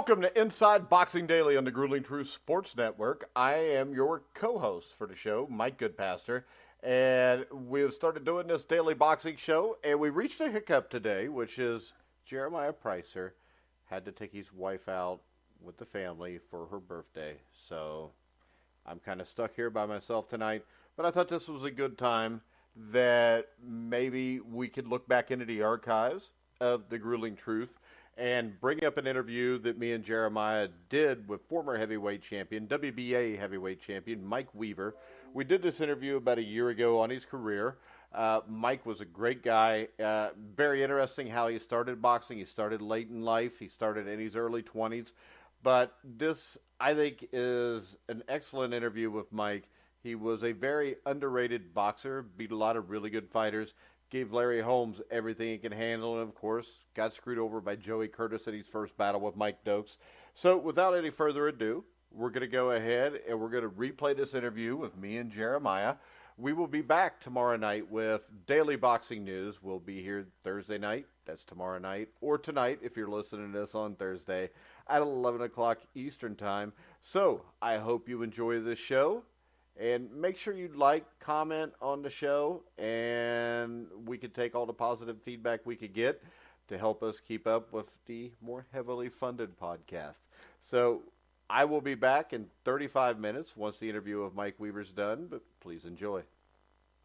Welcome to Inside Boxing Daily on the Grueling Truth Sports Network. I am your co-host for the show, Mike Goodpaster, and we've started doing this daily boxing show, and we reached a hiccup today, which is Jeremiah Priesser had to take his wife out with the family for her birthday, so I'm kind of stuck here by myself tonight, but I thought this was a good time that maybe we could look back into the archives of the Grueling Truth and bring up an interview that me and Jeremiah did with former heavyweight champion, WBA heavyweight champion, Mike Weaver. We did this interview about a year ago on his career. Mike was a great guy. Very interesting how he started boxing. He started late in life. He started in his early 20s. But this, I think, is an excellent interview with Mike. He was a very underrated boxer, beat a lot of really good fighters, gave Larry Holmes everything he could handle, and of course, got screwed over by Joey Curtis in his first battle with Mike Dokes. So without any further ado, we're going to go ahead and we're going to replay this interview with me and Jeremiah. We will be back tomorrow night with daily boxing news. We'll be here Thursday night, that's tomorrow night, or tonight if you're listening to this on Thursday at 11 o'clock Eastern Time. So I hope you enjoy this show. And make sure you like, comment on the show, and we can take all the positive feedback we could get to help us keep up with the more heavily funded podcast. So I will be back in 35 minutes once the interview of Mike Weaver's done, but please enjoy.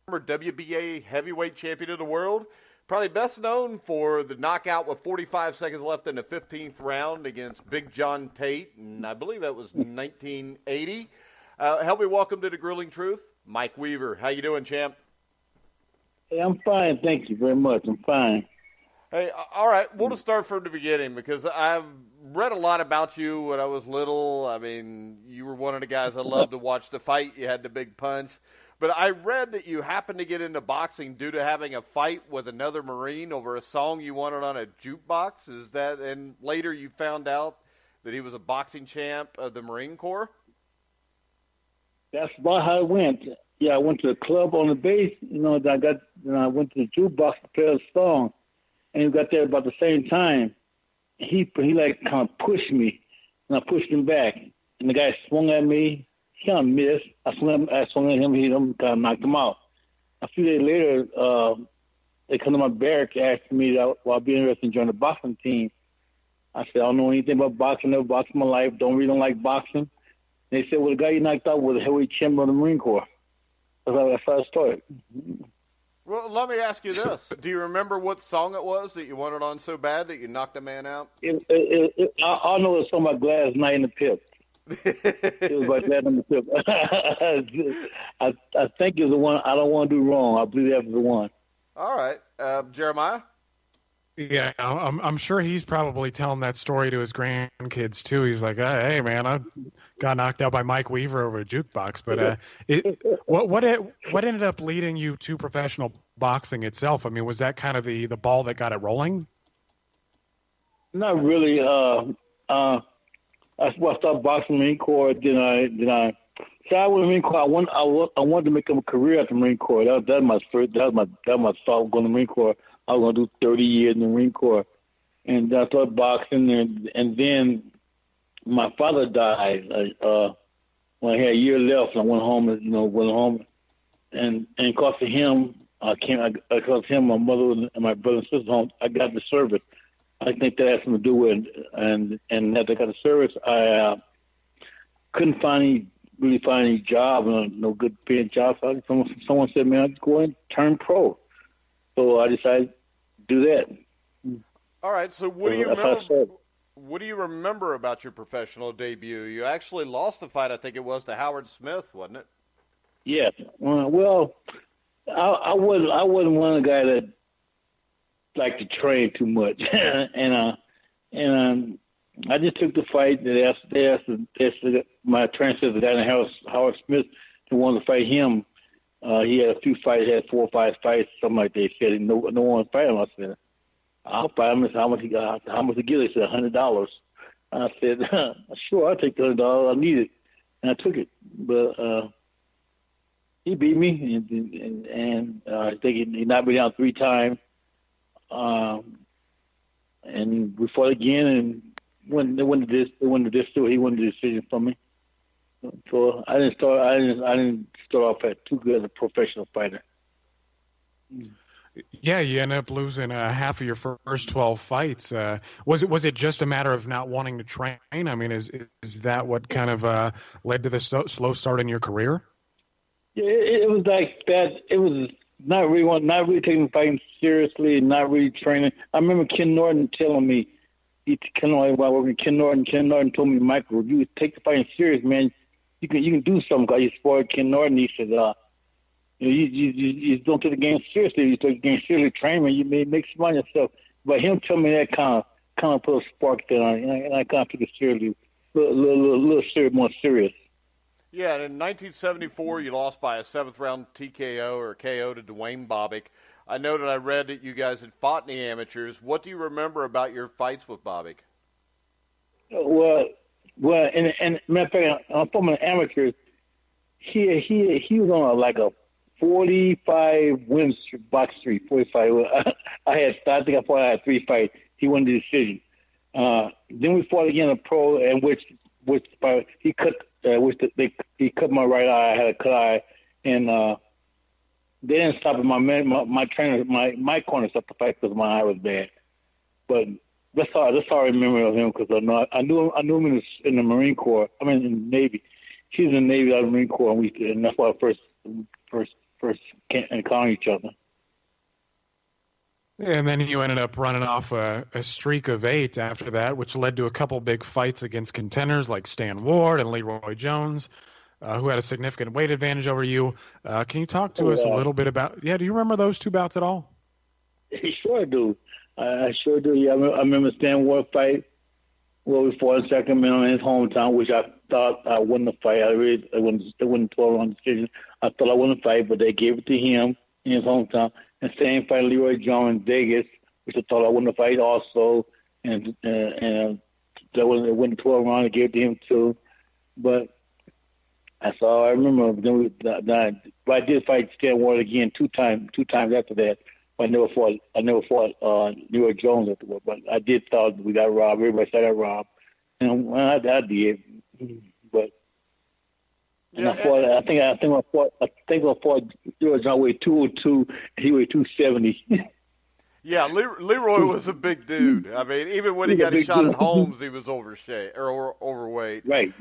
Former WBA heavyweight champion of the world, probably best known for the knockout with 45 seconds left in the 15th round against Big John Tate, and I believe that was 1980. Help me welcome to the Grueling Truth, Mike Weaver. How you doing, champ? Hey, I'm fine. Thank you very much. I'm fine. Hey, all right. We'll just start from the beginning because I've read a lot about you when I was little. I mean, you were one of the guys I loved to watch the fight. You had the big punch. But I read that you happened to get into boxing due to having a fight with another Marine over a song you wanted on a jukebox. Is that, and later you found out that he was a boxing champ of the Marine Corps? That's about how it went. Yeah, I went to the club on the base. I went to the jukebox to play a song, and he got there about the same time. He like kind of pushed me, and I pushed him back, and the guy swung at me. He kind of missed. I swung at him. He kind of knocked him out. A few days later, they come to my barrack, asked me that I'll be interested in joining the boxing team. I said I don't know anything about boxing. Never boxed in my life. Don't like boxing. They said, well, the guy you knocked out was a heavyweight champion of the Marine Corps. That's how it started. Well, let me ask you this. Do you remember what song it was that you wanted on so bad that you knocked a man out? I know it's something about Glass Night in the Pip. It was like that in the Pip. I think it's the one, I Don't Want to Do Wrong. I believe that's the one. All right. Jeremiah? Yeah, I'm sure he's probably telling that story to his grandkids too. He's like, "Hey, man, I got knocked out by Mike Weaver over a jukebox." But what ended up leading you to professional boxing itself? I mean, was that kind of the ball that got it rolling? Not really. I started boxing in the Marine Corps. Then I started with the Marine Corps. I wanted to make a career at the Marine Corps. That was my thought going to the Marine Corps. I was going to do 30 years in the Marine Corps. And I started boxing, and then my father died when I had a year left. I went home, and because of him, my mother and my brother and sister home, I got the service. I think that had something to do with it. And after I got the service, I couldn't really find any job, no good paying job. So someone said, man, I'd go and turn pro. So I decided to do that. All right. So what do you remember about your professional debut? You actually lost a fight, I think it was, to Howard Smith, wasn't it? Yes. Well, I wasn't one of the guys that liked to train too much, and I just took the fight. They asked my trainer said the guy named Howard Smith who wanted to fight him. He had a few fights, had 4 or 5 fights, something like that. He said, no one fight him. I said, I'll fight him. How much he got? How much he get? He said, $100. I said, sure, I'll take the $100. I need it. And I took it. But he beat me, and I think he knocked me down 3 times. And we fought again, when they went to this, too. He won the decision for me. So I didn't start off at too good as a professional fighter. Yeah, you end up losing half of your first 12 fights. Was it just a matter of not wanting to train? I mean, is that what kind of led to the slow start in your career? Yeah, it was like that. It was not really taking fighting seriously, not really training. I remember Ken Norton telling me, while working Ken Norton told me, Michael, if you take the fighting serious, man, you can do something. Cause he spoiled Ken Norton. He said, you don't take the game seriously. You take the game seriously, train, man. You may make some money yourself. But him telling me that kind of put a spark there, and I kind of took it seriously, a little more serious. Yeah, and in 1974, you lost by a 7th-round TKO or KO to Dwayne Bobbick. I know that I read that you guys had fought in the amateurs. What do you remember about your fights with Bobbick? Well, and matter of fact, I'm from an amateurs. He was on like a 45 wins box streak. 45. I think I had 3 fights. He won the decision. Then we fought again a pro, and which he cut. He cut my right eye. I had a cut eye, and they didn't stop it. My trainer, my corner stopped the fight because my eye was bad. But that's all I remember of him, because I knew him in the Marine Corps. I mean, in the Navy. He was in the Navy, I was in the Marine Corps, and that's why I first encountered each other. And then you ended up running off a streak of 8 after that, which led to a couple big fights against contenders like Stan Ward and Leroy Jones, who had a significant weight advantage over you. Can you talk to us a little bit about? Yeah, do you remember those 2 bouts at all? Sure do. I sure do. Yeah, I remember Stan Ward fight where we fought in Sacramento in his hometown, which I thought I won the fight. It wasn't 12-round decision. I thought I won the fight, but they gave it to him in his hometown. And same fight, Leroy Jones in Vegas, which I thought I won the fight also. And that it went 12 rounds. They gave it to him too. But that's all I remember. Then I did fight Stan Ward again two times after that. But I never fought Leroy Jones afterward. But I did thought we got robbed. Everybody said I got robbed, and I did. But and I think I fought Leroy Jones weighed 202. He weighed 270. Yeah, Leroy was a big dude. I mean, even when he got a shot at Holmes, he was overweight. Right.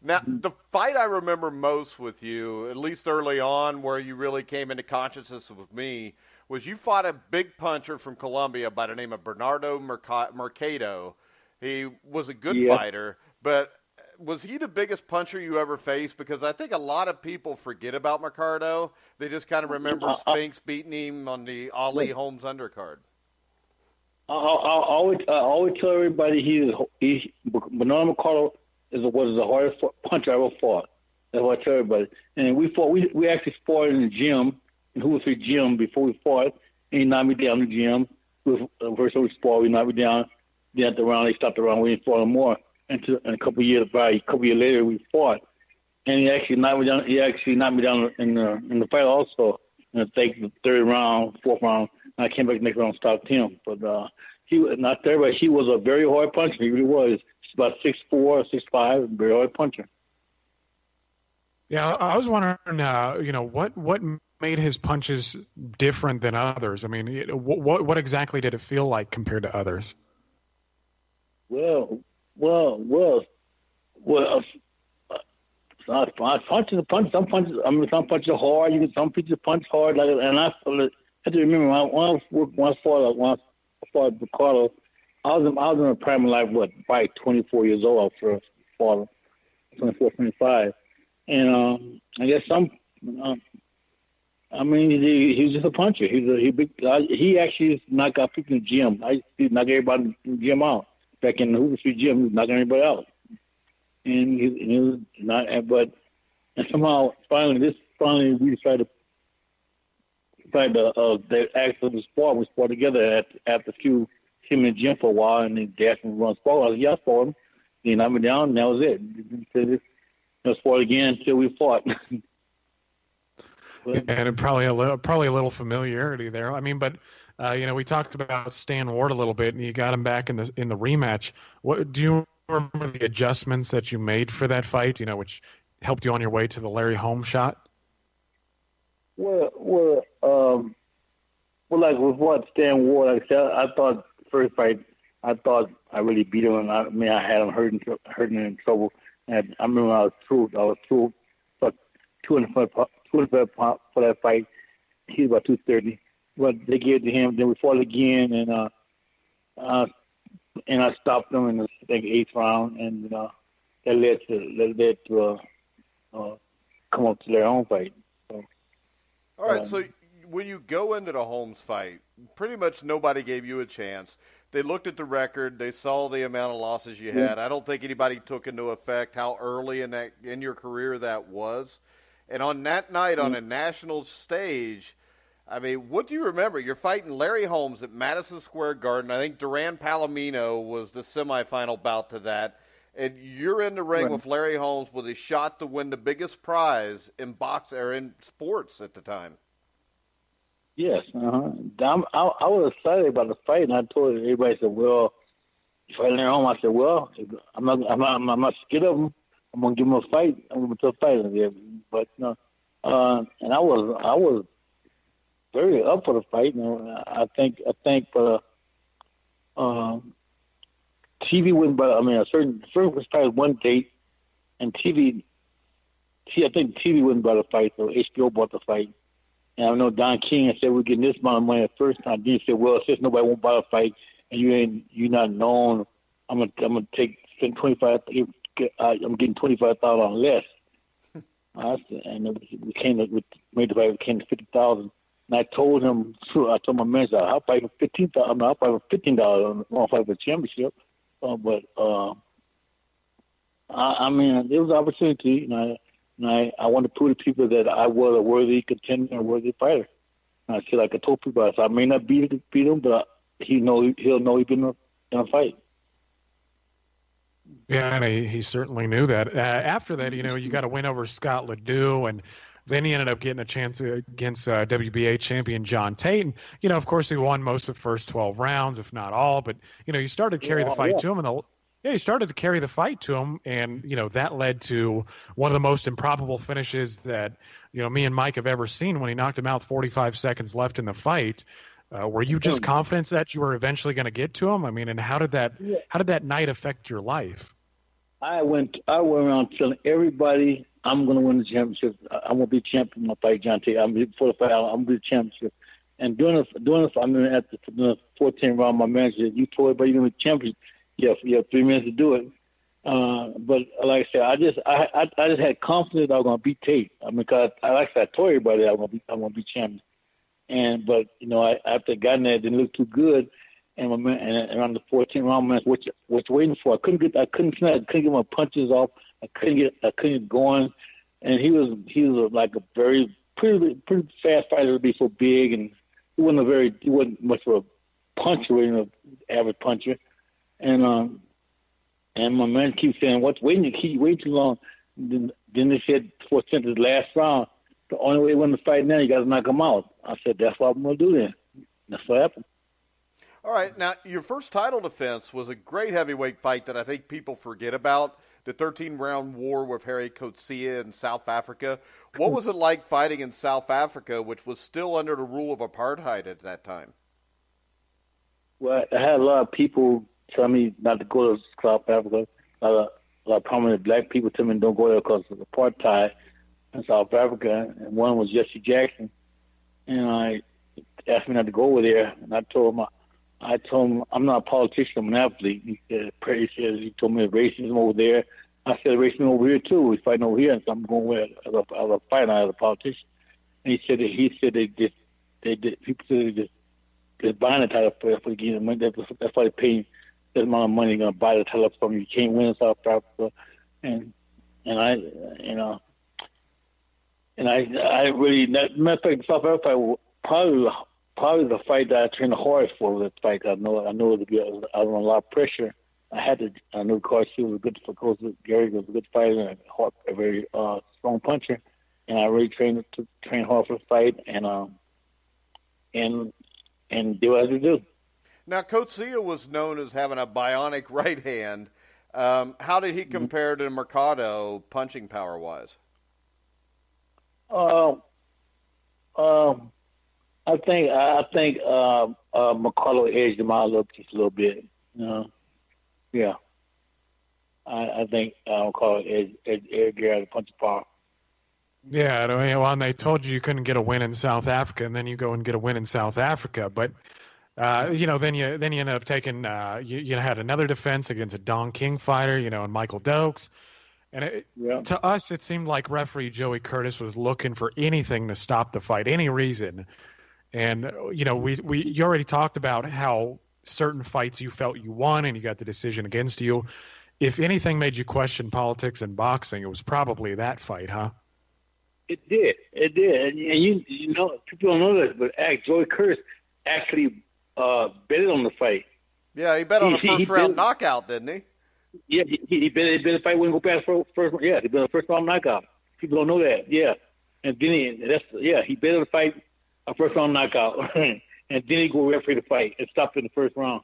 Now, the fight I remember most with you, at least early on, where you really came into consciousness with me, was you fought a big puncher from Colombia by the name of Bernardo Mercado. He was a good fighter, but was he the biggest puncher you ever faced? Because I think a lot of people forget about Mercado. They just kind of remember Spinks beating him on the Ali Holmes undercard. I always tell everybody Bernardo Mercado was the hardest puncher I ever fought. That's what I tell everybody. And we actually fought in the gym, in Hoosier gym, before we fought. And he knocked me down in the gym. First time we fought, we knocked me down. Then at the round, they stopped the round. We didn't fight no more. And a couple of years later, we fought. And he actually knocked me down. He actually knocked me down in the fight also. In the 3rd round, 4th round. And I came back the next round and stopped him. But he was not there, but he was a very hard puncher. He really was. He's about 6'4", 6'5", very hard puncher. Yeah, I was wondering, what made his punches different than others? I mean, what exactly did it feel like compared to others? Well. Some punches. Some punches are hard. Some punches punch hard. And I have to remember when I fought Ricardo, I was in a prime life. Probably 24 years old. I first fought him, 24, 25, and I guess he was just a puncher. He actually knocked out people in the gym. I used to knock everybody in the gym out. Back in the Hoover Street gym, he was knocking everybody out. And he was not, and somehow, finally we decided to actually spar. We sparred together after a few, him in the gym for a while, and they asked me to run spar. I was I fought him. He knocked me down, and that was it. Let's spar again until we fought. And probably a little familiarity there. I mean, but We talked about Stan Ward a little bit, and you got him back in the rematch. What do you remember the adjustments that you made for that fight? Which helped you on your way to the Larry Holmes shot. Like with what Stan Ward, like I said, I thought first fight, I thought I really beat him, and I had him hurting in trouble. And I remember I was through for 205 pounds for that fight. He was about 230. But they gave it to him. Then we fought again, and I stopped him in the eighth round, and that led to come up to their own fight. So, all right, so when you go into the Holmes fight, pretty much nobody gave you a chance. They looked at the record. They saw the amount of losses you had. I don't think anybody took into effect how early in your career that was. And on that night, on a national stage, I mean, what do you remember? You're fighting Larry Holmes at Madison Square Garden. I think Duran Palomino was the semifinal bout to that. And you're in the ring with Larry Holmes with a shot to win the biggest prize in in sports at the time. Yes, I was excited about the fight, and I told everybody, said, "Well, if I Larry Holmes," I said, "Well, I'm not scared of him. I'm gonna give him a fight. I'm gonna fight him." But and I was very up for the fight. I think TV wouldn't, but a certain was probably one date, and I think TV wouldn't buy the fight, so HBO bought the fight. And I know Don King said we're getting this amount of money the first time. Then he said, "Well, since nobody won't buy the fight, and you're not known, I'm gonna spend $25,000. I'm getting $25,000 less." And we made the fight. Came to $50,000. And I told him, I told my manager, I'll fight for $15,000. I'll fight for $15. I'll fight for a championship. But it was an opportunity, and I want to prove to people that I was a worthy contender, a worthy fighter. And I said, like I told people, I may not beat him, but he'll know he's been in a fight. Yeah, and he certainly knew that. After that, you got a win over Scott Ledoux, and then he ended up getting a chance against WBA champion John Tate. And, of course, he won most of the first 12 rounds, if not all. But, you started to carry the fight to him. And he started to carry the fight to him. And, that led to one of the most improbable finishes that, me and Mike have ever seen when he knocked him out 45 seconds left in the fight. Were you just confident that you were eventually going to get to him? I mean, and how did that night affect your life? I went around telling everybody I'm going to win the championship. I'm going to be champion. I'm going to fight John Tate. I'm before the fight. I'm going to be the championship. And during the at the 14th round, my manager said, "You told everybody you're going to be champion. You have 3 minutes to do it." But like I said, I just had confidence I was going to beat Tate. Because I told everybody I'm going to be champion. But after I got in there, it didn't look too good. And around the 14th round, man, which waiting for, I couldn't get my punches off. I couldn't get going. And he was like a very pretty fast fighter to be so big, and he wasn't much of a puncher, an average puncher. And my man keeps saying, "What's waiting? You keep waiting too long." Then they said, "For the last round, the only way to win the fight now, you got to knock him out." I said, "That's what I'm gonna do then." That's what happened. All right, now your first title defense was a great heavyweight fight that I think people forget about, the 13-round war with Harry Coetzee in South Africa. What was it like fighting in South Africa, which was still under the rule of apartheid at that time? Well, I had a lot of people tell me not to go to South Africa. A lot of prominent black people tell me don't go there because of apartheid in South Africa. And one was Jesse Jackson. And I asked me not to go over there. And I told him, I'm not a politician, I'm an athlete. He told me racism over there. I said racism over here too. We're fighting over here, and so I'm going where as a fighter, as a politician. And he said people said they're buying the title for again. That's why they're paying that amount of money. They're going to buy the title from you. You can't win in South Africa. And I really, matter of fact, South Africa probably the fight that I trained the hardest for was that fight. I know it would be under a lot of pressure. I knew Coach was a good Gary was a good fighter and a very strong puncher, and I really trained hard for the fight. And and do what I had to do. Now, Coetzee was known as having a bionic right hand. How did he compare to Mercado punching power wise? I think Mercado edged him out just a little bit. Yeah. I think Mercado edged Gary out of punching power. Yeah, and they told you couldn't get a win in South Africa, and then you go and get a win in South Africa. But then you ended up taking you had another defense against a Don King fighter, and Michael Dokes. And to us, it seemed like referee Joey Curtis was looking for anything to stop the fight, any reason. And you already talked about how certain fights you felt you won, and you got the decision against you. If anything made you question politics in boxing, it was probably that fight, huh? It did, and people don't know this, but Joey Curtis actually betted on the fight. Yeah, he bet on a first-round knockout, didn't he? Yeah, he bet the fight wouldn't go past first. Yeah, he bet on a first-round knockout. People don't know that. Yeah, and then he bet on the fight a first-round knockout, and then he go referee the fight and stopped in the first round.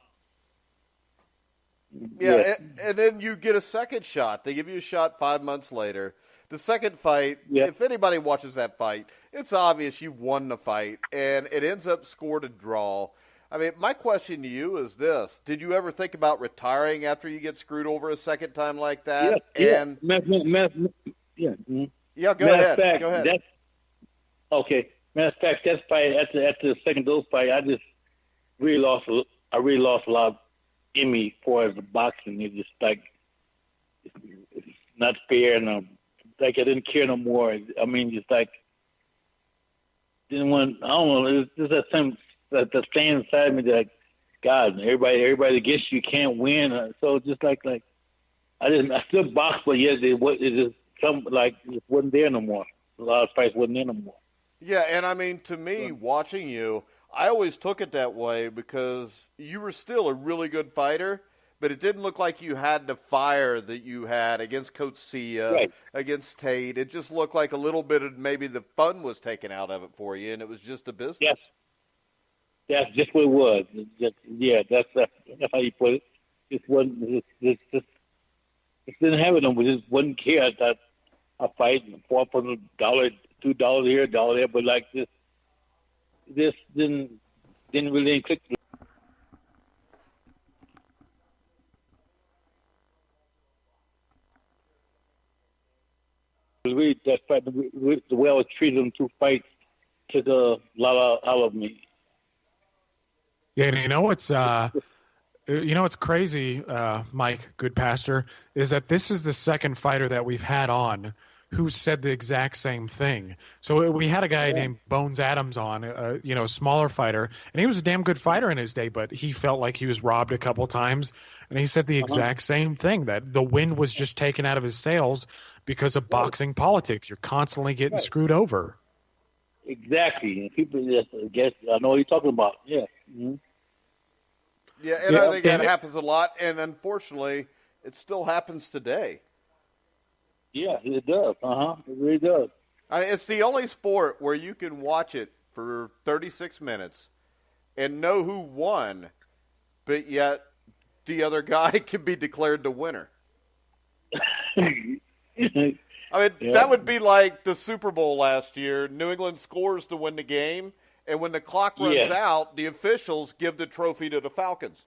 Yeah, and then you get a second shot. They give you a shot 5 months later. The second fight, if anybody watches that fight, it's obvious you've won the fight, and it ends up scored a draw. I mean, my question to you is this. Did you ever think about retiring after you get screwed over a second time like that? Yeah. Yeah, go ahead. Okay. Matter of fact, that fight, after the second dose fight, I really lost a lot in me for as a boxing. It's just like, it's not fair, and like I didn't care no more. I mean, just like, didn't want, I don't know, it's just that staying inside me that, God, everybody against you can't win. So just like I still box, but yes, it wasn't there no more. A lot of fights wasn't there no more. Yeah, and I mean, to me, watching you, I always took it that way because you were still a really good fighter, but it didn't look like you had the fire that you had against Coetzee, against Tate. It just looked like a little bit of maybe the fun was taken out of it for you, and it was just a business. Yes. That's just what it was. That's how you put it. It wasn't. It didn't have it on. We just wouldn't care that I fight for $1, $2 here, $1 there, but like this didn't really click. That fight, the way I was treated in 2 fights took a lot out of me. Yeah, and what's crazy, Mike Goodpaster, is that this is the second fighter that we've had on who said the exact same thing. So we had a guy named Bones Adams on, a smaller fighter, and he was a damn good fighter in his day, but he felt like he was robbed a couple times, and he said the exact same thing, that the wind was just taken out of his sails because of boxing politics. You're constantly getting screwed over. Exactly. And people I know what you're talking about. Yeah. Mm-hmm. Yeah, and I think that happens a lot, and unfortunately, it still happens today. Yeah, it does. It really does. It's the only sport where you can watch it for 36 minutes and know who won, but yet the other guy can be declared the winner. That would be like the Super Bowl last year. New England scores to win the game, and when the clock runs out, the officials give the trophy to the Falcons.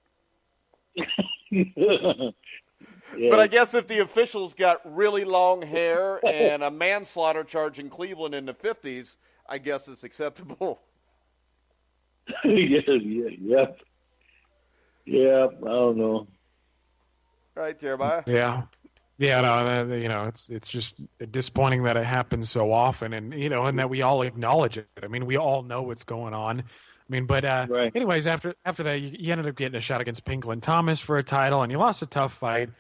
But I guess if the officials got really long hair and a manslaughter charge in Cleveland in the 50s, I guess it's acceptable. Yeah, I don't know. Right, Jeremiah? Yeah. Yeah, no, it's just disappointing that it happens so often, and and that we all acknowledge it. I mean, we all know what's going on. I mean, but anyways, after that, you ended up getting a shot against Pinklin Thomas for a title, and you lost a tough fight,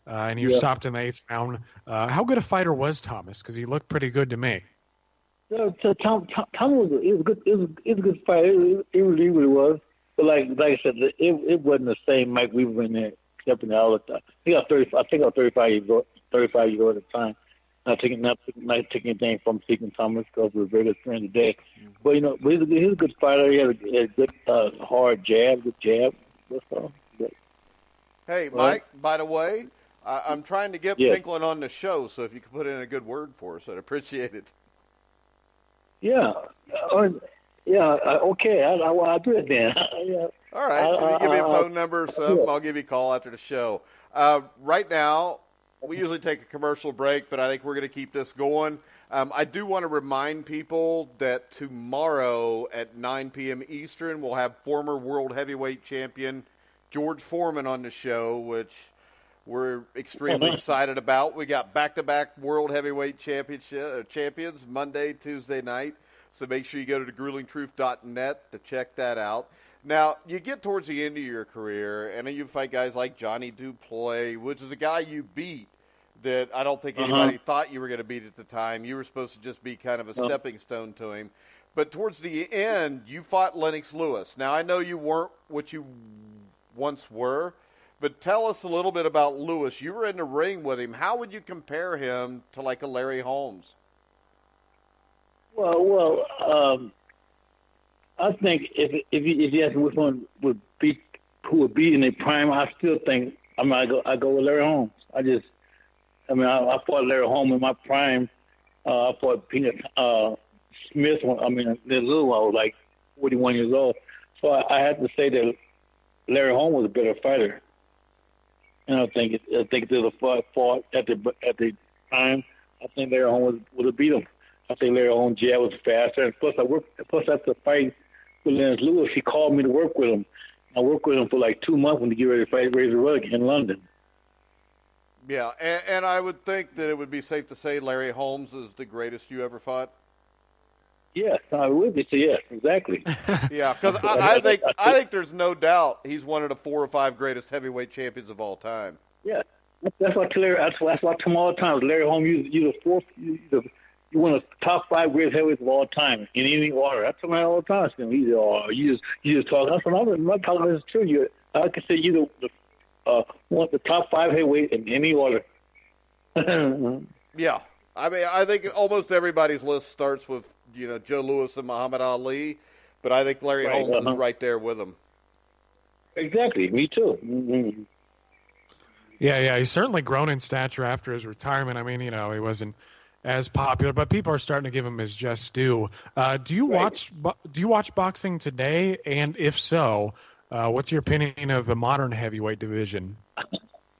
and you stopped in the 8th round. How good a fighter was Thomas? Because he looked pretty good to me. Tom was a good fight. It really was. But like I said, it wasn't the same Mike Weaver in there. Except in the other time. I think I was 35 years old at the time. not taking anything from Stephen Thomas because we're very good friends today. But but he's a good fighter. He had a good hard jab, good jab. That's all. Hey, Mike, by the way, I'm trying to get Yes. Pinklin on the show, so if you could put in a good word for us, I'd appreciate it. Yeah. Okay. I'll do it then. Yeah. All right. If you give me a phone number or something, I'll give you a call after the show. Right now, we usually take a commercial break, but I think we're going to keep this going. I do want to remind people that tomorrow at 9 p.m. Eastern, we'll have former world heavyweight champion George Foreman on the show, which we're extremely excited about. We got back-to-back world heavyweight champions Monday, Tuesday night. So make sure you go to thegruelingtruth.net to check that out. Now, you get towards the end of your career, and then you fight guys like Johnny Duploy, which is a guy you beat that I don't think anybody thought you were going to beat at the time. You were supposed to just be kind of a stepping stone to him. But towards the end, you fought Lennox Lewis. Now, I know you weren't what you once were, but tell us a little bit about Lewis. You were in the ring with him. How would you compare him to like a Larry Holmes? Well, I think if you ask me which one would beat who would beat in their prime, I still think I go with Larry Holmes. I fought Larry Holmes in my prime. I fought Peanut Smith. The little one, I was like 41 years old. So I had to say that Larry Holmes was a better fighter. And I think if they fought at the time, I think Larry Holmes would have beat him. I think Larry Holmes' jab was faster. And plus after the fight with Lennox Lewis, he called me to work with him. I worked with him for like 2 months when he get ready to fight Razor Ruddock in London. Yeah, and I would think that it would be safe to say Larry Holmes is the greatest you ever fought. Yes, I would say yes, exactly. Yeah, because I think there's no doubt he's one of the 4 or 5 greatest heavyweight champions of all time. Yeah, that's what I tell I tell him all the time. Larry Holmes, you're one of the top 5 greatest heavyweights of all time in any order. That's what I all the time. You just talk. That's what I'm not talking. This is true. I can say you're one of the top 5 heavyweights in any order. Yeah, I think almost everybody's list starts with Joe Louis and Muhammad Ali, but I think Larry Holmes is right there with him. Exactly, me too. Mm-hmm. Yeah, he's certainly grown in stature after his retirement. He wasn't as popular, but people are starting to give him his just due. Do you watch boxing today? And if so, what's your opinion of the modern heavyweight division?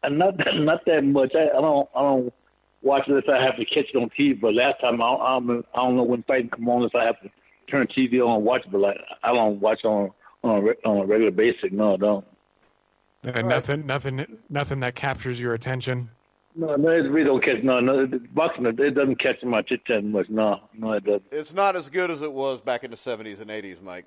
Not that much. I don't watch it unless I have to catch it on TV. But last time I don't know when fighting come on unless I have to turn TV on and watch it. But I don't watch on a regular basis. No, I don't. And nothing that captures your attention. No, it really don't catch. No, boxing it doesn't catch my attention much. No, it doesn't. It's not as good as it was back in the 70s and 80s, Mike.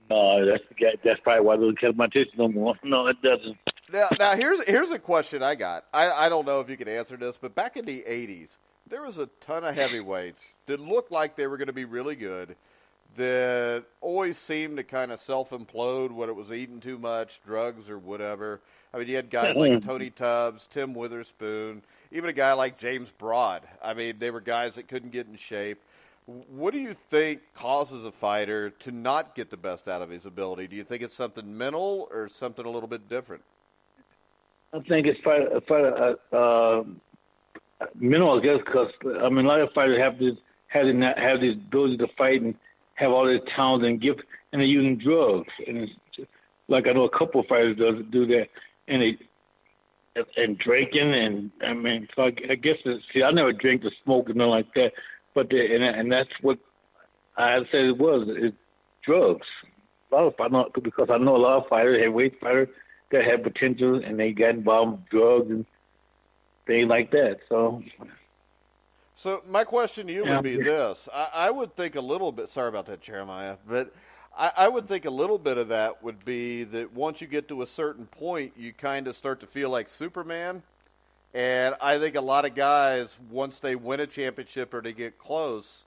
No, that's probably why it doesn't catch my attention no more. No, it doesn't. Now here's a question I got. I don't know if you can answer this, but back in the 80s, there was a ton of heavyweights that looked like they were going to be really good, that always seemed to kind of self-implode when it was eating too much, drugs or whatever. You had guys like Tony Tubbs, Tim Witherspoon, even a guy like James Broad. They were guys that couldn't get in shape. What do you think causes a fighter to not get the best out of his ability? Do you think it's something mental or something a little bit different? I think it's mental, I guess, because a lot of fighters have this ability to fight and have all this talent and gift, and they're using drugs. And it's just, like I know a couple of fighters do that, and drinking, and so I guess I never drink or smoke and nothing like that, but and that's what I said it was. It's drugs. Because I know a lot of fighters, heavyweight fighters, that have potential and they got involved with drugs and things like that. So my question to you would be this. I would think a little bit, sorry about that, Jeremiah, but I would think a little bit of that would be that once you get to a certain point, you kind of start to feel like Superman. And I think a lot of guys, once they win a championship or they get close,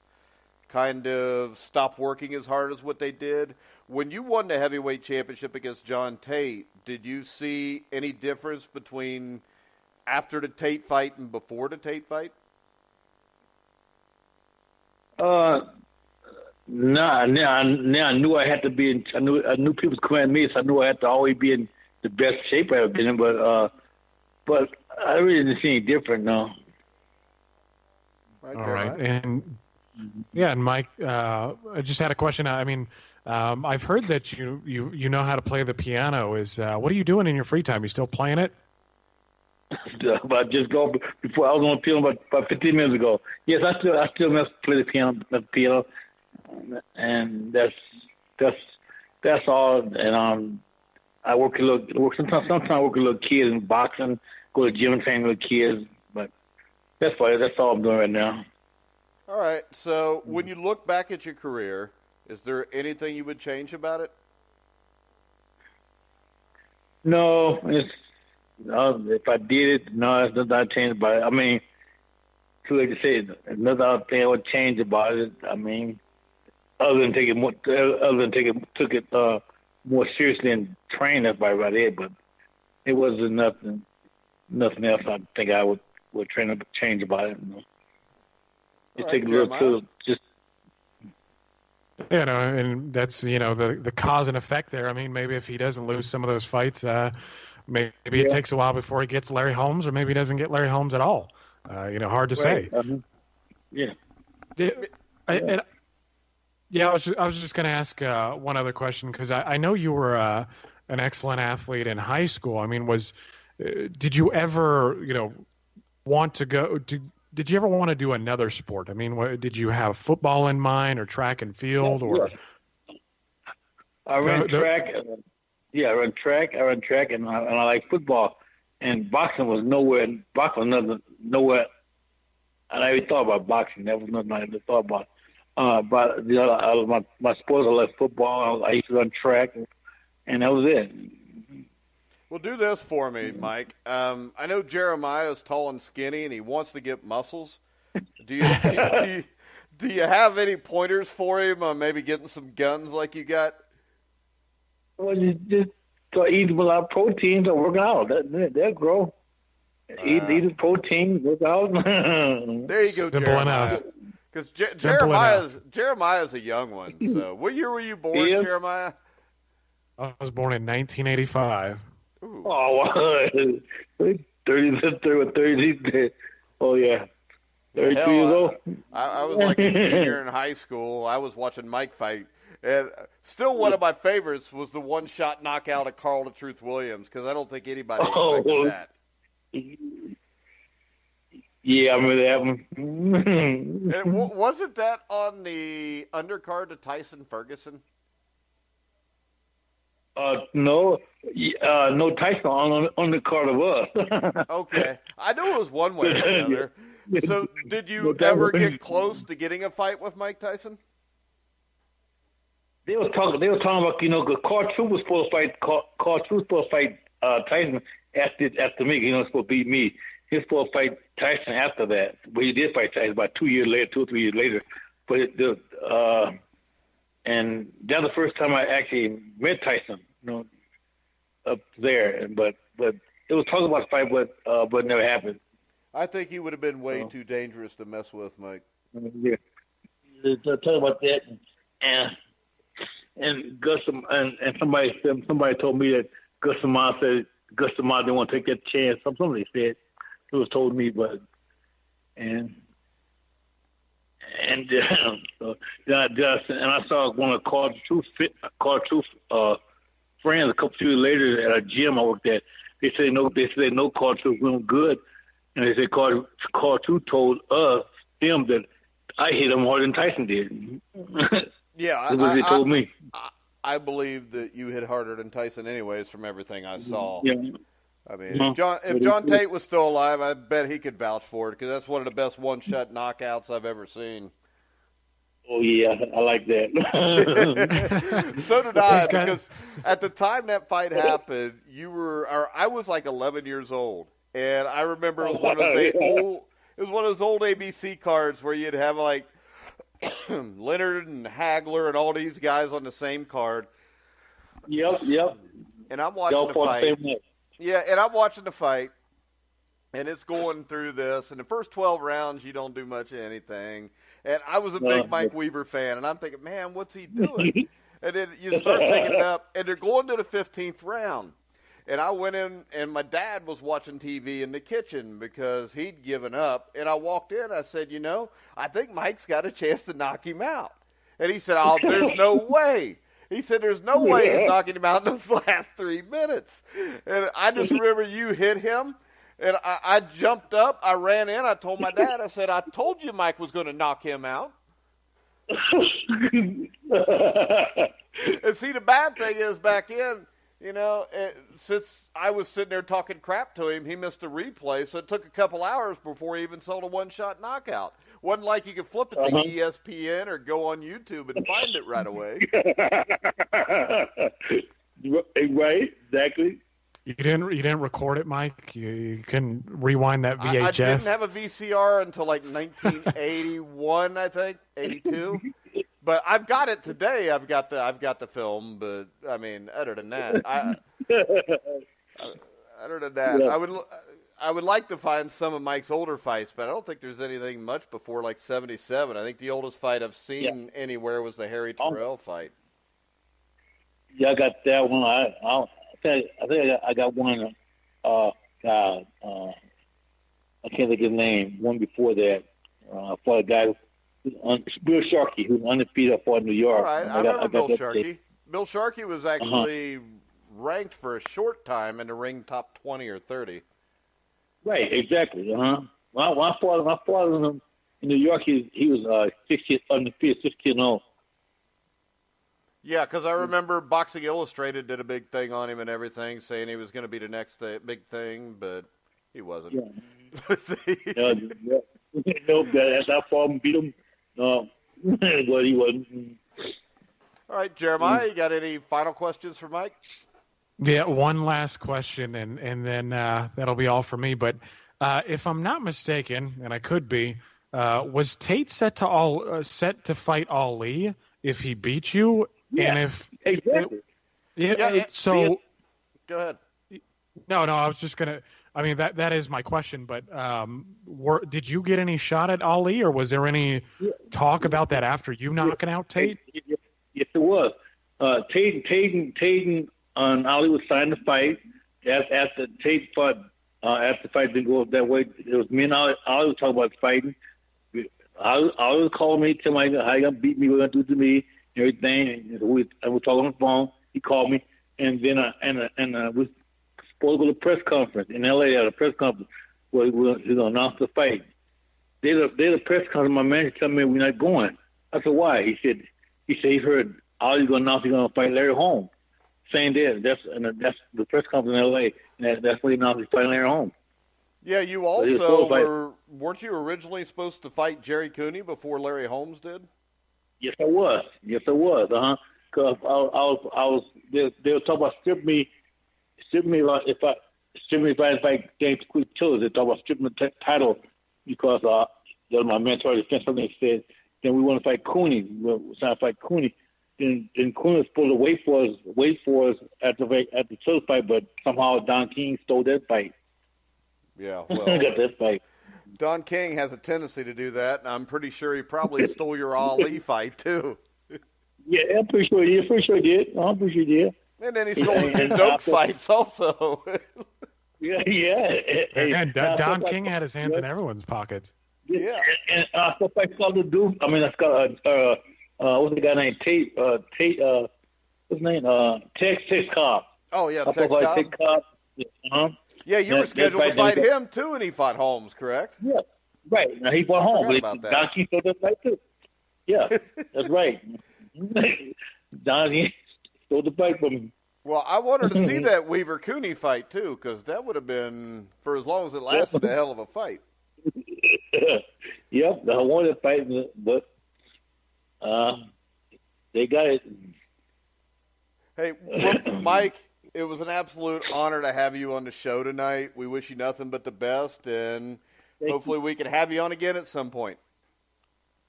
kind of stop working as hard as what they did. When you won the heavyweight championship against John Tate, did you see any difference between after the Tate fight and before the Tate fight? No, I knew I had to be in. I knew people was coming at me, so I knew I had to always be in the best shape I ever been in. But I really didn't see any different. No. All right, and yeah, and Mike, I just had a question. I mean, I've heard that you know how to play the piano. What are you doing in your free time? You still playing it? But just go before I was on the piano about 15 minutes ago. Yes, I still must play the piano, and that's all. And I work sometimes I work with little kids in boxing, go to the gym and train with kids. But that's all I'm doing right now. All right. So when you look back at your career, is there anything you would change about it? No, if I did it, no, it's nothing I'd change about it. I mean, too late to say it. Nothing thing I would change about it. I mean, other than took it more seriously and train everybody right there, but it wasn't nothing else I think I would change about it. You know. It All takes right, a little too, just. You know, and that's the cause and effect there. I mean, maybe if he doesn't lose some of those fights, maybe it takes a while before he gets Larry Holmes, or maybe he doesn't get Larry Holmes at all. Hard to say. Yeah. I was just going to ask one other question, because I know you were an excellent athlete in high school. I mean, did you ever want to go? Did you ever want to do another sport? I mean, did you have football in mind, or track and field, or? I ran track. I ran track, and I like football. And boxing was nowhere. Nowhere. And I even thought about boxing. That was nothing I ever thought about. But my sports, I like football. I used to run track, and that was it. Well, do this for me, Mike. I know Jeremiah is tall and skinny, and he wants to get muscles. Do you have any pointers for him on maybe getting some guns like you got? Well, you just eat a lot of proteins and work out. They'll grow. Eat the protein, work out. There you go, Jeremiah. Because Jeremiah's a young one. So, what year were you born, Jeremiah? I was born in 1985. Ooh. Oh, 30. Oh, yeah. 32 years old. I was like a junior in high school. I was watching Mike fight. And still one of my favorites was the one-shot knockout of Carl the Truth Williams, because I don't think anybody expected that. Yeah, I remember that one. And wasn't that on the undercard to Tyson Ferguson? No, Tyson on the card of us. Okay, I knew it was one way or another. So, did you ever get close to getting a fight with Mike Tyson? They were talking about Carl Truth was supposed to fight Tyson after me. He was supposed to beat me. He was supposed to fight Tyson after that, but he did fight Tyson about 2 or 3 years later. But and that was the first time I actually met Tyson, up there. But it was talking about the fight, but it never happened. I think he would have been way too dangerous to mess with, Mike. Yeah, talk about that, and Gus and somebody told me that Gus Amar didn't want to take that chance. Somebody said it was told me, but and so I saw one of Carl Truth friends a couple of years later at a gym I worked at. They said no Carl Truth was good, and they said Carl Truth told them that I hit him harder than Tyson did. Yeah, that's what they told me. I believe that you hit harder than Tyson, anyways, from everything I saw. Yeah. I mean, if John Tate was still alive, I bet he could vouch for it, because that's one of the best one-shot knockouts I've ever seen. Oh, yeah, I like that. So did I, because at the time that fight happened, I was like 11 years old, and I remember it was one of those old ABC cards where you'd have like Leonard and Hagler and all these guys on the same card. Yep. And I'm watching the fight. Yeah, and I'm watching the fight, and it's going through this. In the first 12 rounds, you don't do much of anything. And I was a big Mike Weaver fan, and I'm thinking, man, what's he doing? And then you start picking it up, and they're going to the 15th round. And I went in, and my dad was watching TV in the kitchen because he'd given up. And I walked in, I said, I think Mike's got a chance to knock him out. And he said, oh, there's no way. He said, there's no way he's knocking him out in the last 3 minutes. And I just remember you hit him, and I jumped up. I ran in. I told my dad, I said, I told you Mike was going to knock him out. And see, the bad thing is back in, since I was sitting there talking crap to him, he missed a replay, so it took a couple hours before he even sold a one-shot knockout. Wasn't like you could flip it to ESPN or go on YouTube and find it right away. Right, exactly. You didn't record it, Mike? You couldn't rewind that VHS? I didn't have a VCR until like 1981, I think, 82. But I've got it today. I've got the film, but I mean, other than that, I would like to find some of Mike's older fights, but I don't think there's anything much before like 77. I think the oldest fight I've seen anywhere was the Harry Terrell fight. Yeah, I got that one. I think I got one. I can't think of his name. One before that, for a guy. Bill Sharkey, who's undefeated for New York. All right, I remember Bill Sharkey. Bill Sharkey was actually ranked for a short time in the ring top 20 or 30. Right, exactly. When I fought him in New York, he was 60 undefeated, 16-0. Yeah, because I remember Boxing Illustrated did a big thing on him and everything, saying he was going to be the next big thing, but he wasn't. Yeah. That's how far beat him. But he wasn't. All right, Jeremiah, you got any final questions for Mike? Yeah, one last question, and then that'll be all for me. But if I'm not mistaken, and I could be, was Tate set to fight Ali if he beat you? Yeah, and if exactly. So go ahead. No, I was just gonna. I mean, that is my question. But did you get any shot at Ali, or was there any talk about that after you knocking out Tate? Yes, it was. Tate and Ali was signed to fight. After Tate fought, after the fight didn't go that way, it was me and Ali was talking about fighting. Ali was calling me, telling me how you gonna beat me, what you gonna do to me, everything. And we were talking on the phone. He called me, and then we supposed to go to a press conference in L.A. at a press conference where he was going to announce the fight. They had a press conference. My manager told me we're not going. I said, why? He said he heard Ali's going to announce he's going to fight Larry Holmes. Same day. That's the press conference in L.A. And that's when he announced he's fighting Larry Holmes. Yeah, you also weren't you originally supposed to fight Jerry Cooney before Larry Holmes did? Yes, I was. Because I was. They were talking about stripping me if I fight James Quick Tillers. They talk about stripping the title because my mentor defense company said then we want to fight Cooney. We want to fight Cooney. Then Cooney was supposed to wait for us at the Tillers fight, but somehow Don King stole that fight. Yeah, well, got that fight. Don King has a tendency to do that, and I'm pretty sure he probably stole your Ali fight too. Yeah, I'm pretty sure he did. I'm pretty sure he did. And then he stole the two Dokes fights also. Yeah. And Don King had his hands in everyone's pockets. Yeah. And I thought I called the dude. I mean, I got what's the guy named Tate? What's his name? Tex Cobb. Oh yeah, Tex Cobb. Yeah, you were scheduled to fight him too, and he fought Holmes, correct? Yeah, right. Now he fought Holmes. Don King stole that fight too. Yeah, that's right. Don King stole the fight from him. Well, I wanted to see that Weaver Cooney fight too, because that would have been, for as long as it lasted, a hell of a fight. Yep, I wanted to fight, but they got it. Hey, look, Mike, it was an absolute honor to have you on the show tonight. We wish you nothing but the best, and hopefully we can have you on again at some point.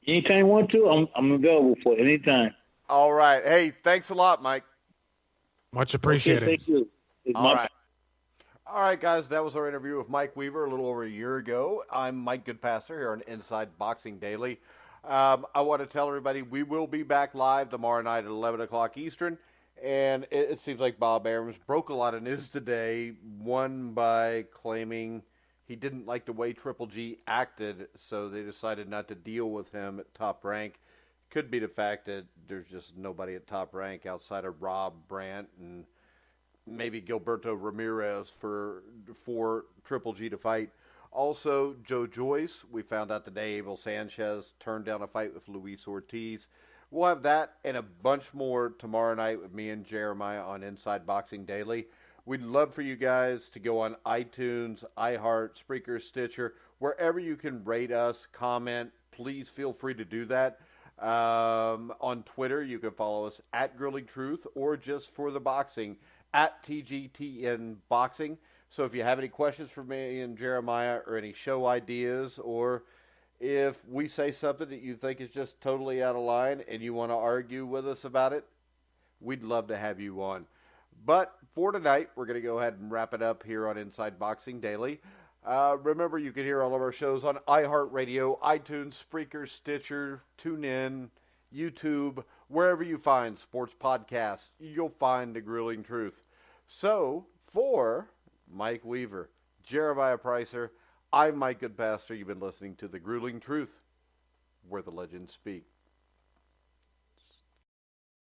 Anytime you want to, I'm available for it. Anytime. All right. Hey, thanks a lot, Mike. Much appreciated. Okay, thank you. All right. All right, guys, that was our interview with Mike Weaver a little over a year ago. I'm Mike Goodpaster here on Inside Boxing Daily. I want to tell everybody we will be back live tomorrow night at 11 o'clock Eastern. And it seems like Bob Arams broke a lot of news today. One by claiming he didn't like the way Triple G acted, so they decided not to deal with him at Top Rank. Could be the fact that there's just nobody at Top Rank outside of Rob Brandt and maybe Gilberto Ramirez for Triple G to fight. Also, Joe Joyce, we found out today Abel Sanchez turned down a fight with Luis Ortiz. We'll have that and a bunch more tomorrow night with me and Jeremiah on Inside Boxing Daily. We'd love for you guys to go on iTunes, iHeart, Spreaker, Stitcher, wherever you can rate us, comment. Please feel free to do that. On Twitter, you can follow us at Grilling Truth or just for the boxing at TGTN Boxing. So if you have any questions for me and Jeremiah or any show ideas, or if we say something that you think is just totally out of line and you want to argue with us about it, we'd love to have you on. But for tonight, we're going to go ahead and wrap it up here on Inside Boxing Daily. Remember, you can hear all of our shows on iHeartRadio, iTunes, Spreaker, Stitcher, TuneIn, YouTube, wherever you find sports podcasts, you'll find The Grilling Truth. So, for Mike Weaver, Jeremiah Priesser, I'm Mike Goodpaster. You've been listening to The Grueling Truth, where the legends speak.